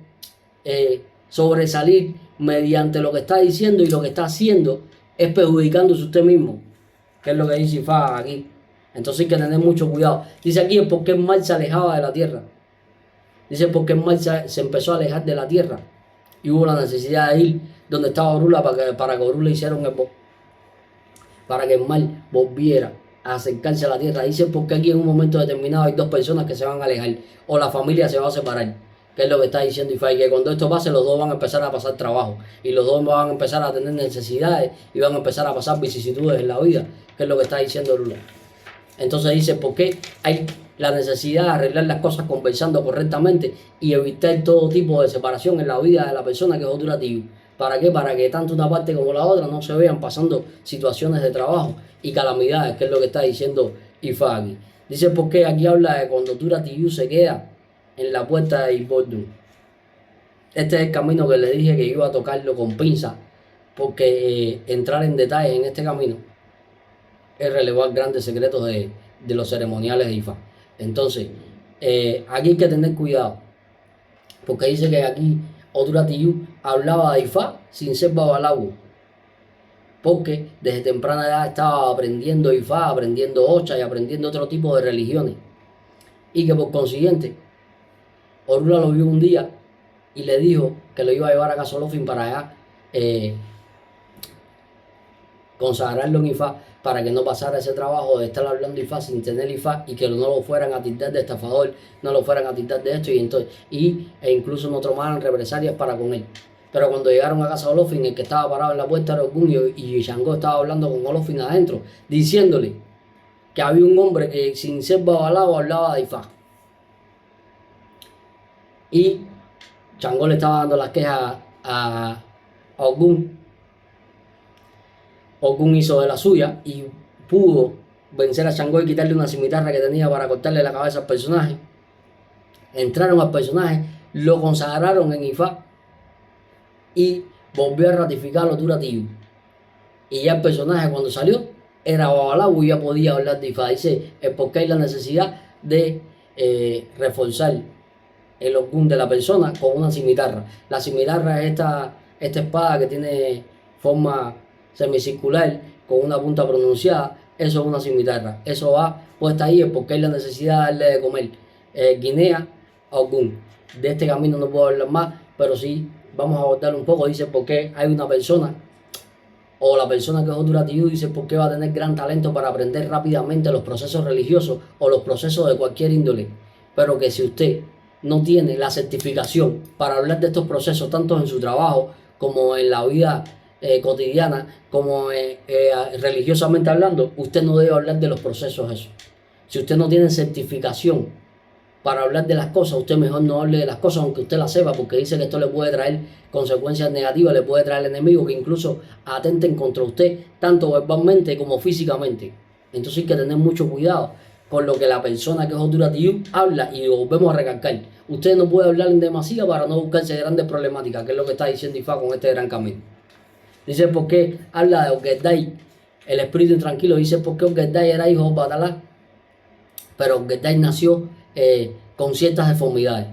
sobresalir mediante lo que está diciendo y lo que está haciendo es perjudicándose usted mismo, que es lo que dice Ifá aquí. Entonces hay que tener mucho cuidado. Dice aquí es porque el mal se alejaba de la tierra. Dice porque el mal se empezó a alejar de la tierra y hubo la necesidad de ir donde estaba Orula para que Orula hiciera un esbozo, para que el mal volviera a acercarse a la tierra. Dice porque aquí en un momento determinado hay 2 personas que se van a alejar o la familia se va a separar, que es lo que está diciendo Ifá, y que cuando esto pase los 2 van a empezar a pasar trabajo y los 2 van a empezar a tener necesidades y van a empezar a pasar vicisitudes en la vida, que es lo que está diciendo Orula. Entonces dice por qué hay la necesidad de arreglar las cosas conversando correctamente y evitar todo tipo de separación en la vida de la persona que es Otura Tiyu. ¿Para qué? Para que tanto una parte como la otra no se vean pasando situaciones de trabajo y calamidades, que es lo que está diciendo Ifá aquí. Dice por qué aquí habla de cuando Otura Tiyu se queda en la puerta de Ibordun. Este es el camino que le dije que iba a tocarlo con pinza, porque entrar en detalles en este camino es relevar grandes secretos de los ceremoniales de Ifá. Entonces, aquí hay que tener cuidado, porque dice que aquí Oturatiyu hablaba de Ifá sin ser babalawo, porque desde temprana edad estaba aprendiendo Ifá, aprendiendo Ocha y aprendiendo otro tipo de religiones, y que por consiguiente Orula lo vio un día y le dijo que lo iba a llevar a Casolofin para allá consagrarlo en Ifá, para que no pasara ese trabajo de estar hablando Ifá sin tener Ifá y que no lo fueran a tildar de estafador, no lo fueran a tildar de esto e incluso no tomaran represalias para con él. Pero cuando llegaron a casa de Olofin, el que estaba parado en la puerta era Ogun y Shango estaba hablando con Olofin adentro, diciéndole que había un hombre que sin ser babalao hablaba de Ifá. Y Shango le estaba dando las quejas a Ogun. Ogun hizo de la suya y pudo vencer a Shango y quitarle una cimitarra que tenía para cortarle la cabeza al personaje. Entraron al personaje, lo consagraron en Ifá y volvió a ratificarlo Oturatiyu. Y ya el personaje cuando salió era babalao y ya podía hablar de Ifá. Dice el por qué hay la necesidad de reforzar el Ogun de la persona con una cimitarra. La cimitarra es esta espada que tiene forma semicircular con una punta pronunciada. Eso es una cimitarra. Eso va puesta ahí porque hay la necesidad de darle de comer guinea a Ogun. De este camino no puedo hablar más, pero sí vamos a abordar un poco. Dice por qué hay una persona, o la persona que es Oturatiyu, dice por qué va a tener gran talento para aprender rápidamente los procesos religiosos o los procesos de cualquier índole, pero que si usted no tiene la certificación para hablar de estos procesos, tanto en su trabajo como en la vida cotidiana, como religiosamente hablando, usted no debe hablar de los procesos esos. Si usted no tiene certificación para hablar de las cosas, usted mejor no hable de las cosas, aunque usted las sepa, porque dice que esto le puede traer consecuencias negativas, le puede traer enemigos que incluso atenten contra usted, tanto verbalmente como físicamente. Entonces hay que tener mucho cuidado con lo que la persona que es Oturatiyu habla, y lo volvemos a recalcar. Usted no puede hablar en demasía para no buscarse grandes problemáticas, que es lo que está diciendo Ifá con este gran camino. Dice por qué habla de Ogedai, el espíritu intranquilo. Dice por qué Ogedai era hijo de Batalá, pero Ogedai nació con ciertas deformidades.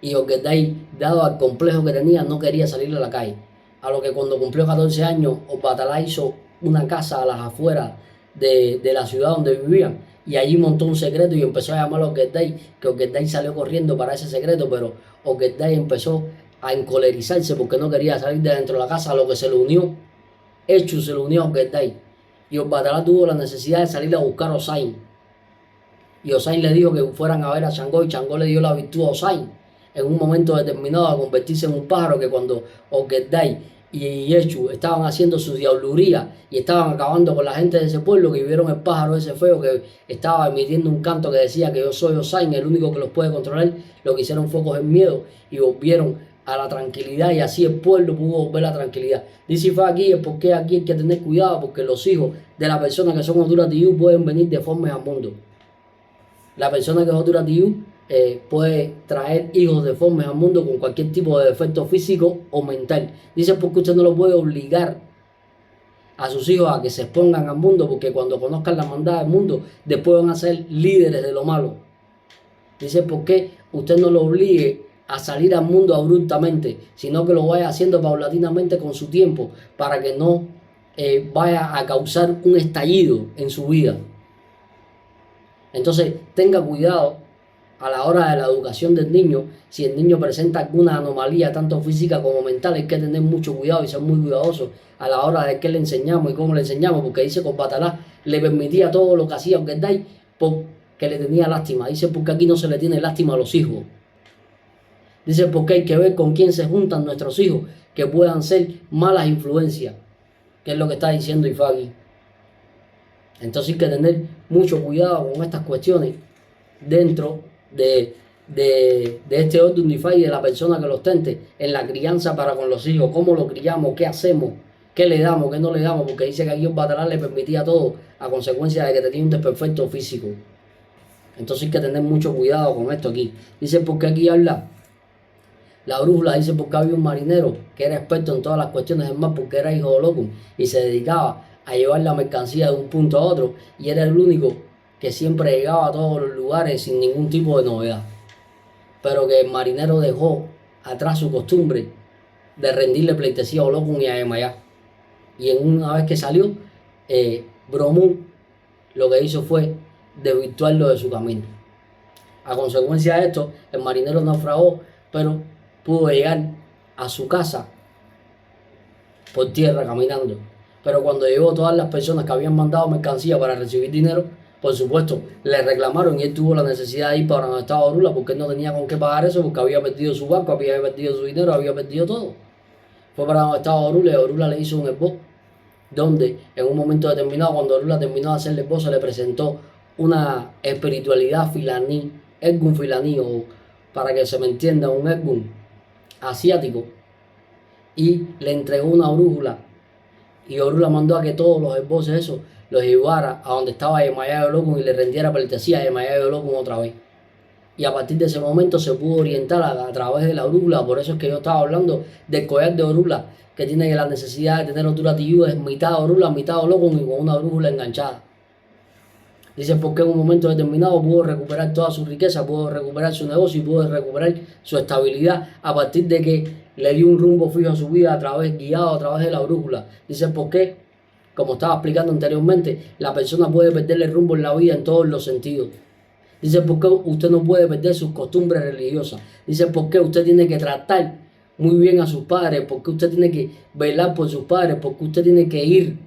Y Ogedai, dado al complejo que tenía, no quería salir a la calle. A lo que cuando cumplió 14 años, Batalá hizo una casa a las afueras de la ciudad donde vivían, y allí montó un secreto y empezó a llamarlo Ogedai, que Ogedai salió corriendo para ese secreto, pero Ogedai empezó a encolerizarse porque no quería salir de dentro de la casa, a lo que se le unió Echu, se le unió a Ogedai, y Batalá tuvo la necesidad de salir a buscar a Osain, y Osain le dijo que fueran a ver a Shango, y Shango le dio la virtud a Osain en un momento determinado a convertirse en un pájaro, que cuando Ogedai y Echu estaban haciendo su diabluría y estaban acabando con la gente de ese pueblo, que vieron el pájaro ese feo que estaba emitiendo un canto que decía que yo soy Osain, el único que los puede controlar, lo que hicieron fue coger miedo y volvieron a la tranquilidad, y así el pueblo pudo volver a la tranquilidad. Dice Ifá aquí es porque aquí hay que tener cuidado, porque los hijos de la persona que son Oturatiyu pueden venir deformes al mundo. La persona que es Oturatiyu puede traer hijos deformes al mundo con cualquier tipo de defecto físico o mental. Dice porque usted no lo puede obligar a sus hijos a que se expongan al mundo, porque cuando conozcan la maldad del mundo, después van a ser líderes de lo malo. Dice porque usted no lo obligue a salir al mundo abruptamente, sino que lo vaya haciendo paulatinamente con su tiempo, para que no vaya a causar un estallido en su vida. Entonces tenga cuidado a la hora de la educación del niño. Si el niño presenta alguna anomalía tanto física como mental, hay que tener mucho cuidado y ser muy cuidadosos a la hora de qué le enseñamos y cómo le enseñamos, porque dice que Batalá le permitía todo lo que hacía Ogedai porque le tenía lástima. Dice porque aquí no se le tiene lástima a los hijos. Dice porque hay que ver con quién se juntan nuestros hijos, que puedan ser malas influencias, que es lo que está diciendo Ifá aquí. Entonces hay que tener mucho cuidado con estas cuestiones dentro de este orden de Ifá y de la persona que lo ostente en la crianza para con los hijos. Cómo lo criamos, qué hacemos, qué le damos, qué no le damos, porque dice que aquí Batalá le permitía todo a consecuencia de que tenía un desperfecto físico. Entonces hay que tener mucho cuidado con esto aquí. Dice, porque aquí habla la brújula, dice, porque había un marinero que era experto en todas las cuestiones del mar, porque era hijo de Olocum y se dedicaba a llevar la mercancía de un punto a otro, y era el único que siempre llegaba a todos los lugares sin ningún tipo de novedad. Pero que el marinero dejó atrás su costumbre de rendirle pleitesía a Olocum y a Yemayá. Y en una vez que salió, Bromún lo que hizo fue desvirtuarlo de su camino. A consecuencia de esto, el marinero naufragó, pero pudo llegar a su casa por tierra caminando. Pero cuando llegó, todas las personas que habían mandado mercancía para recibir dinero, por supuesto, le reclamaron, y él tuvo la necesidad de ir para donde estaba Orula, porque él no tenía con qué pagar eso, porque había perdido su barco, había perdido su dinero, había perdido todo. Fue para donde estaba Orula, y Orula le hizo un esbozo, donde en un momento determinado, cuando Orula terminó de hacer el esbozo, se le presentó una espiritualidad filaní, Ergun filaní, o para que se me entienda, un Ergun asiático, y le entregó una brújula, y Orula mandó a que todos los esbozos esos los llevara a donde estaba Yemayá de Olocum y le rendiera pleitesía a Yemayá de Olocum otra vez. Y a partir de ese momento se pudo orientar a través de la brújula. Por eso es que yo estaba hablando del collar de Orula, que tiene la necesidad de tener Otura Tiyú, es mitad Orula, mitad Olocum y con una brújula enganchada. Dice, porque en un momento determinado pudo recuperar toda su riqueza, pudo recuperar su negocio y pudo recuperar su estabilidad a partir de que le dio un rumbo fijo a su vida guiado a través de la brújula. Dice, ¿por qué? Como estaba explicando anteriormente, la persona puede perder el rumbo en la vida en todos los sentidos. Dice, ¿por qué usted no puede perder sus costumbres religiosas? Dice, ¿por qué usted tiene que tratar muy bien a sus padres? ¿Por qué usted tiene que velar por sus padres? ¿Por qué usted tiene que ir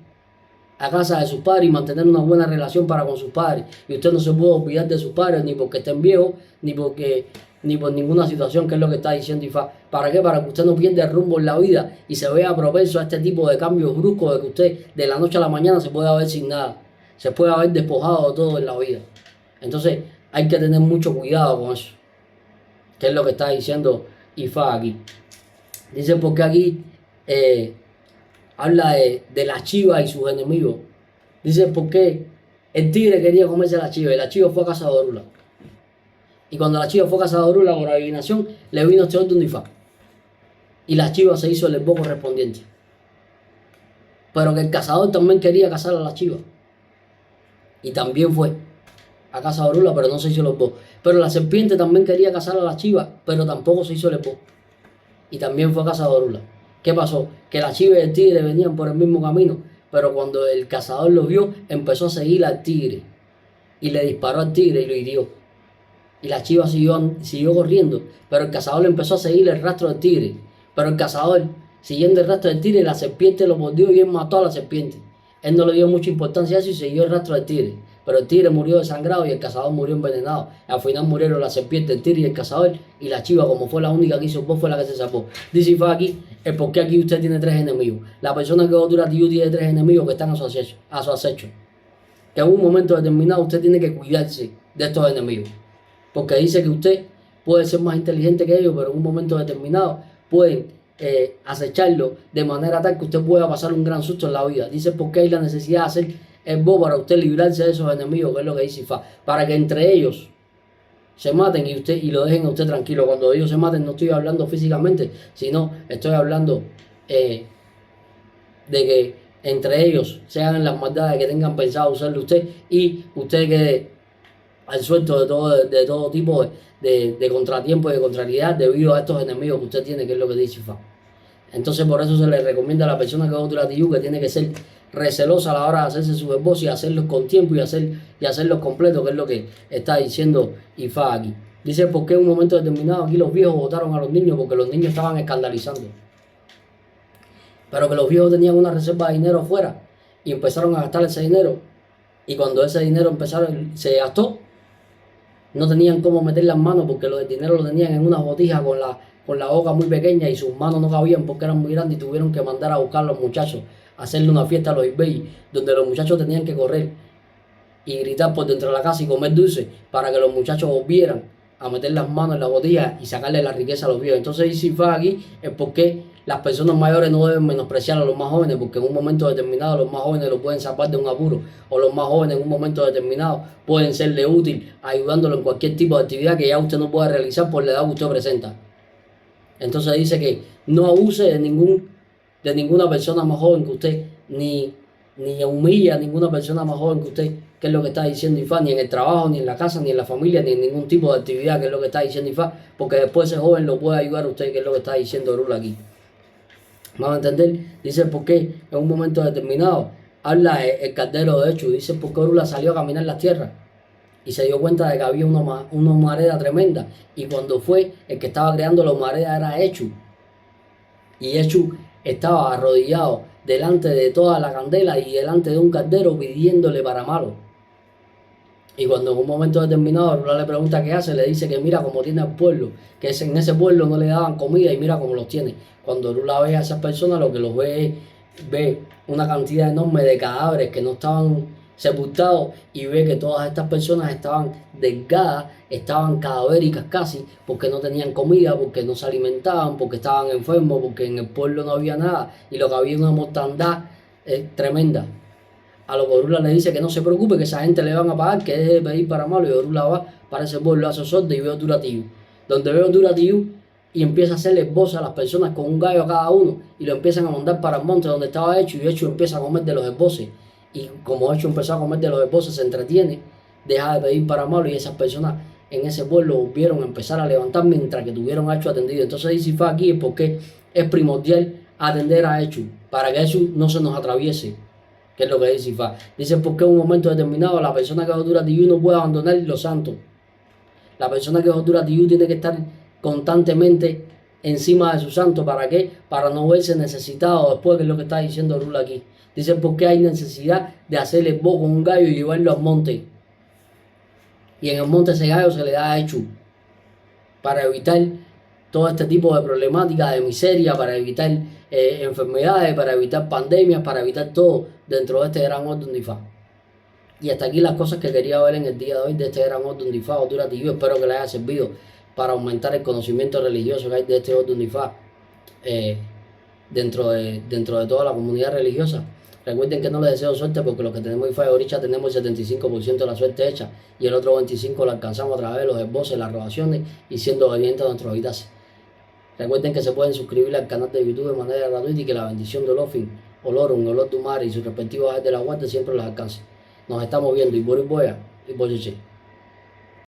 a casa de sus padres y mantener una buena relación para con sus padres? Y usted no se puede olvidar de sus padres, ni porque estén viejos, ni por ninguna situación, que es lo que está diciendo Ifá. ¿Para qué? Para que usted no pierda el rumbo en la vida y se vea propenso a este tipo de cambios bruscos, de que usted de la noche a la mañana se pueda ver sin nada, se puede haber despojado de todo en la vida. Entonces hay que tener mucho cuidado con eso, que es lo que está diciendo Ifá aquí. Dice, porque aquí habla de la chiva y sus enemigos. Dice, porque el tigre quería comerse a la chiva y la chiva fue a casa de Orula. Y cuando la chiva fue a casa de Orula, por adivinación, le vino este orden de Ifá. Y la chiva se hizo el esbozo correspondiente. Pero que el cazador también quería cazar a la chiva. Y también fue a casa de Orula, pero no se hizo el esbozo. Pero la serpiente también quería cazar a la chiva, pero tampoco se hizo el esbozo. Y también fue a casa de Orula. ¿Qué pasó? Que la chiva y el tigre venían por el mismo camino, pero cuando el cazador los vio, empezó a seguir al tigre y le disparó al tigre y lo hirió. Y la chiva siguió corriendo, pero el cazador empezó a seguir el rastro del tigre. Pero el cazador, siguiendo el rastro del tigre, la serpiente lo mordió y él mató a la serpiente. Él no le dio mucha importancia a eso y siguió el rastro del tigre. Pero el tigre murió desangrado y el cazador murió envenenado. Al final murieron la serpiente, el tigre y el cazador. Y la chiva, como fue la única que hizo vos, fue la que se salvó. Dice Ifá aquí, el por qué aquí usted tiene tres enemigos. La persona que Otura Tiyú tiene tres enemigos que están a su acecho. Que en un momento determinado usted tiene que cuidarse de estos enemigos. Porque dice que usted puede ser más inteligente que ellos, pero en un momento determinado pueden acecharlo de manera tal que usted pueda pasar un gran susto en la vida. Dice, porque hay la necesidad de hacer el bo para usted librarse de esos enemigos, que es lo que dice Ifá, para que entre ellos se maten y lo dejen a usted tranquilo. Cuando ellos se maten no estoy hablando físicamente, sino estoy hablando de que entre ellos se hagan las maldades que tengan pensado usarle usted y usted quede al suelto de todo tipo de contratiempo y de contrariedad debido a estos enemigos que usted tiene, que es lo que dice Ifá. Entonces por eso se le recomienda a la persona que es Otura Tiyú que tiene que ser recelosa a la hora de hacerse sus esbozos y hacerlos con tiempo y hacerlos completos, que es lo que está diciendo Ifá aquí. Dice, porque en un momento determinado aquí los viejos votaron a los niños porque los niños estaban escandalizando. Pero que los viejos tenían una reserva de dinero afuera y empezaron a gastar ese dinero. Y cuando ese dinero se gastó, no tenían cómo meter las manos porque el dinero lo tenían en una botija con la boca muy pequeña y sus manos no cabían porque eran muy grandes y tuvieron que mandar a buscar a los muchachos, a hacerle una fiesta a los Ibey, donde los muchachos tenían que correr y gritar por dentro de la casa y comer dulce para que los muchachos volvieran a meter las manos en la botella y sacarle la riqueza a los viejos. Entonces dice Ifá aquí es porque las personas mayores no deben menospreciar a los más jóvenes, porque en un momento determinado los más jóvenes lo pueden salvar de un apuro, o los más jóvenes en un momento determinado pueden serle útil ayudándolo en cualquier tipo de actividad que ya usted no pueda realizar por la edad que usted presenta. Entonces dice que no abuse de ninguna persona más joven que usted, ni humilla a ninguna persona más joven que usted, que es lo que está diciendo IFA, ni en el trabajo, ni en la casa, ni en la familia, ni en ningún tipo de actividad, que es lo que está diciendo IFA, porque después ese joven lo puede ayudar a usted, que es lo que está diciendo Orula aquí. Vamos a entender, dice por qué en un momento determinado habla el caldero de Echu, dice por qué Orula salió a caminar las tierras y se dio cuenta de que había una humareda tremenda, y cuando fue el que estaba creando la humareda era Echu, y Echu estaba arrodillado delante de toda la candela y delante de un caldero pidiéndole para malo. Y cuando en un momento determinado Orula le pregunta qué hace, le dice que mira cómo tiene al pueblo, que en ese pueblo no le daban comida y mira cómo los tiene. Cuando Orula ve a esas personas, lo que los ve una cantidad enorme de cadáveres que no estaban sepultados, y ve que todas estas personas estaban delgadas, estaban cadavéricas casi, porque no tenían comida, porque no se alimentaban, porque estaban enfermos, porque en el pueblo no había nada y lo que había una mortandad tremenda. A lo que Orula le dice que no se preocupe, que esa gente le van a pagar, que deje de pedir para malo, y Orula va para ese pueblo a Sosorde y veo Duratiuh. Donde veo Duratiuh y empieza a hacerle voz a las personas con un gallo a cada uno y lo empiezan a mandar para el monte donde estaba Echu, y Echu empieza a comer de los esboces. Y como Echu empezó a comer de los esboces, se entretiene, deja de pedir para malo, y esas personas en ese pueblo volvieron a empezar a levantar mientras que tuvieron a Echu atendido. Entonces dice Ifá aquí es porque es primordial atender a Echu, para que Echu no se nos atraviese, que es lo que dice Ifá. Dice porque en un momento determinado la persona que es Duratiuh no puede abandonar los santos. La persona que es Duratiuh tiene que estar constantemente encima de su santo. ¿Para qué? Para no verse necesitado después, que es lo que está diciendo Orula aquí. Dice porque hay necesidad de hacerle voz con un gallo y llevarlo al monte. Y en el monte ese gallo se le da a Echu, para evitar todo este tipo de problemáticas, de miseria, para evitar enfermedades, para evitar pandemias, para evitar todo dentro de este gran orden de Ifá. Y hasta aquí las cosas que quería ver en el día de hoy de este gran orden de Ifá o Duratiuh. Espero que les haya servido para aumentar el conocimiento religioso que hay de este orden de Ifá dentro de toda la comunidad religiosa. Recuerden que no les deseo suerte, porque los que tenemos Ifá de Oricha tenemos el 75% de la suerte hecha, y el otro 25% lo alcanzamos a través de los esboces, las robaciones y siendo obedientes a nuestros habitantes. Recuerden que se pueden suscribir al canal de YouTube de manera gratuita, y que la bendición de Olofin, Olorun, Olor Dumare y sus respectivos ángeles de la guardia siempre los alcance. Nos estamos viendo, y Boris Boya y Boyeche.